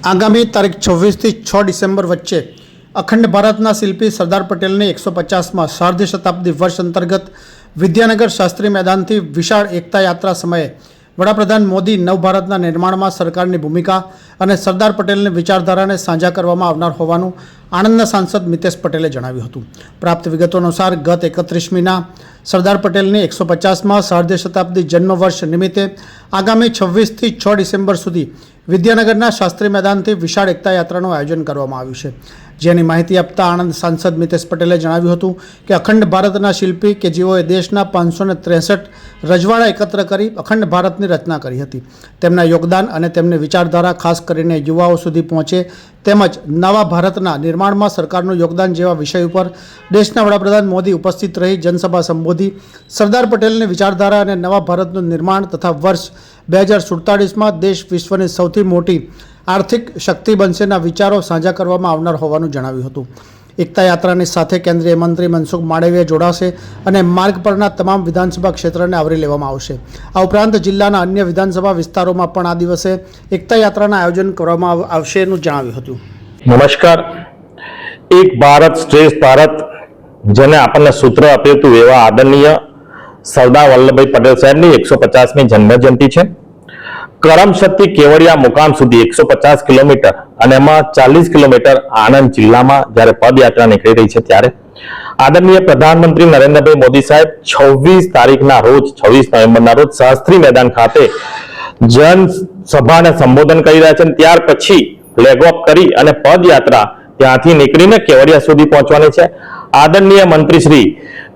આગામી તારીખ 26થી 6 ડિસેમ્બર વચ્ચે અખંડ ભારતના શિલ્પી સરદાર પટેલની 150માં શારદીય શતાબ્દી વર્ષ અંતર્ગત વિદ્યાનગર શાસ્ત્રી મેદાનથી વિશાળ એકતા યાત્રા સમયે વડાપ્રધાન મોદી નવભારતના નિર્માણમાં સરકારની ભૂમિકા અને સરદાર પટેલની વિચારધારાને સાંઝા કરવામાં આવનાર હોવાનું આણંદના સાંસદ મિતેશ પટેલે જણાવ્યું હતું। પ્રાપ્ત વિગતો અનુસાર ગત 31મીના સરદાર પટેલની 150માં શારદીય શતાબ્દી જન્મ વર્ષ નિમિત્તે આગામી 26થી 6 ડિસેમ્બર સુધી વિદ્યાનગરના શાસ્ત્રી મેદાનથી વિશાળ એકતા યાત્રાનું આયોજન કરવામાં આવ્યું છે। જેની માહિતી આપતા આણંદ સાંસદ મિતેશ પટેલે જણાવ્યું હતું કે અખંડ ભારતના શિલ્પી કે જેઓએ દેશના 563 રજવાડા એકત્ર કરી અખંડ ભારતની રચના કરી હતી, તેમના યોગદાન અને તેમની વિચારધારા ખાસ કરીને યુવાઓ સુધી પહોંચે તેમજ નવા ભારતના નિર્માણમાં સરકારનું યોગદાન જેવા વિષય ઉપર દેશના વડાપ્રધાન મોદી ઉપસ્થિત રહી જનસભા સંબોધી સરદાર પટેલની વિચારધારા અને નવા ભારતનું નિર્માણ તથા વર્ષ 2047માં દેશ વિશ્વની સૌથી મોટી આર્થિક શક્તિ બનશેના વિચારો સાંઝા કરવામાં આવનાર હોવાનું જણાવ્યું હતું। એકતા યાત્રાની સાથે કેન્દ્રીય મંત્રી મનસુખ માંડવિયા જોડાશે અને માર્ગ પરના તમામ વિધાનસભા ક્ષેત્રને આવરી લેવામાં આવશે। આ ઉપરાંત જિલ્લાના અન્ય વિધાનસભા વિસ્તારોમાં પણ આ દિવસે એકતા યાત્રાના આયોજન કરવામાં આવશેનું જણાવ્યું હતું। નમસ્કાર। એક ભારત શ્રેષ્ઠ ભારત જેને આપણને સૂત્ર આપ્યું હતું એવા આદરણીય સરદાર વલ્લભભાઈ પટેલ સાહેબની 150મી જન્મજયંતિ છે। કરમસદથી કેવડિયા મુકામ સુધી 150 કિલોમીટર અને એમાં 40 કિલોમીટર આણંદ જિલ્લામાં જ્યારે પદયાત્રા નીકળી રહી છે ત્યારે આદરણીય પ્રધાનમંત્રી નરેન્દ્રભાઈ મોદી સાહેબ 26 તારીખના રોજ 26 નવેમ્બરના રોજ શાસ્ત્રી મેદાન ખાતે જનસભાને સંબોધન કરી રહ્યા છે। ત્યાર પછી લેગ ઓફ કરી અને પદયાત્રા ત્યાંથી નીકળીને કેવડિયા સુધી પહોંચવાની છે। આદરણીય મંત્રી શ્રી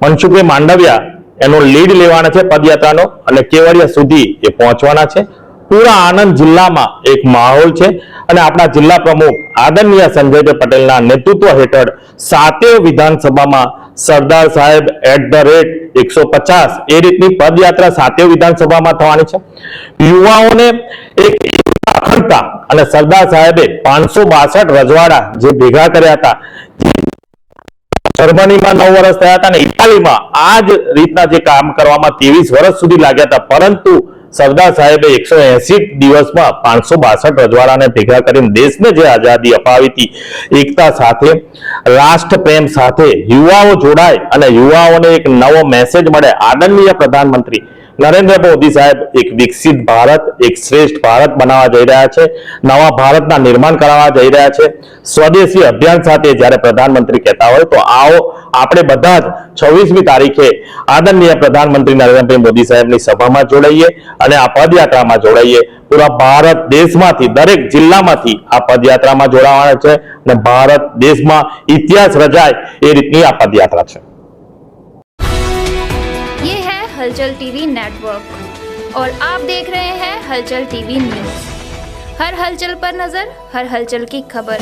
મનસુખભાઈ માંડવિયા એનો લીડ લેવાના છે પદયાત્રાનો અને કેવડિયા સુધી એ પહોંચવાના છે। પૂરા આણંદ જિલ્લામાં એક માહોલ છે અને આપણા જિલ્લા પ્રમુખ આદરણીય સંજયભાઈ પટેલના નેતૃત્વ હેઠળ સાતેય વિધાનસભામાં સરદાર સાહેબ @150 એ રીતની પદયાત્રા સાતેય વિધાનસભામાં થવાની છે। યુવાઓને એક અખંડતા અને સરદાર સાહેબે 562 રજવાડા જે ભેગા કર્યા હતા, જર્મનીમાં 9 વર્ષ થયા હતા અને ઇટાલીમાં આ જ રીતના જે કામ કરવામાં 23 વર્ષ સુધી લાગ્યા હતા, પરંતુ સરદાર સાહેબે 180 દિવસમાં 562 રજવાડાને ભેગા કરીને દેશને જે આઝાદી અપાવી હતી, એકતા સાથે રાષ્ટ્ર પ્રેમ સાથે યુવાઓ જોડાય અને યુવાઓને એક નવો મેસેજ મળે। આદરણીય પ્રધાનમંત્રી નરેન્દ્ર મોદી સાહેબ એક વિકસિત ભારત, એક શ્રેષ્ઠ ભારત બનાવવા જઈ રહ્યા છે, નવા ભારતના નિર્માણ કરાવવા જઈ રહ્યા છે। સ્વદેશી અભિયાન સાથે જ્યારે પ્રધાનમંત્રી કહેતા હોય તો આવો આપણે બધા જ 26મી તારીખે આદરણીય પ્રધાનમંત્રી નરેન્દ્રભાઈ મોદી સાહેબની સભામાં જોડાઈએ અને આ પદયાત્રામાં જોડાઈએ। પૂરા ભારત દેશમાંથી દરેક જિલ્લામાંથી આ પદયાત્રામાં જોડાવાના છે અને ભારત દેશમાં ઇતિહાસ રચાય એ રીતની આ પદયાત્રા છે। हलचल टीवी नेटवर्क और आप देख रहे हैं हलचल टीवी न्यूज। हर हलचल पर नजर, हर हलचल की खबर।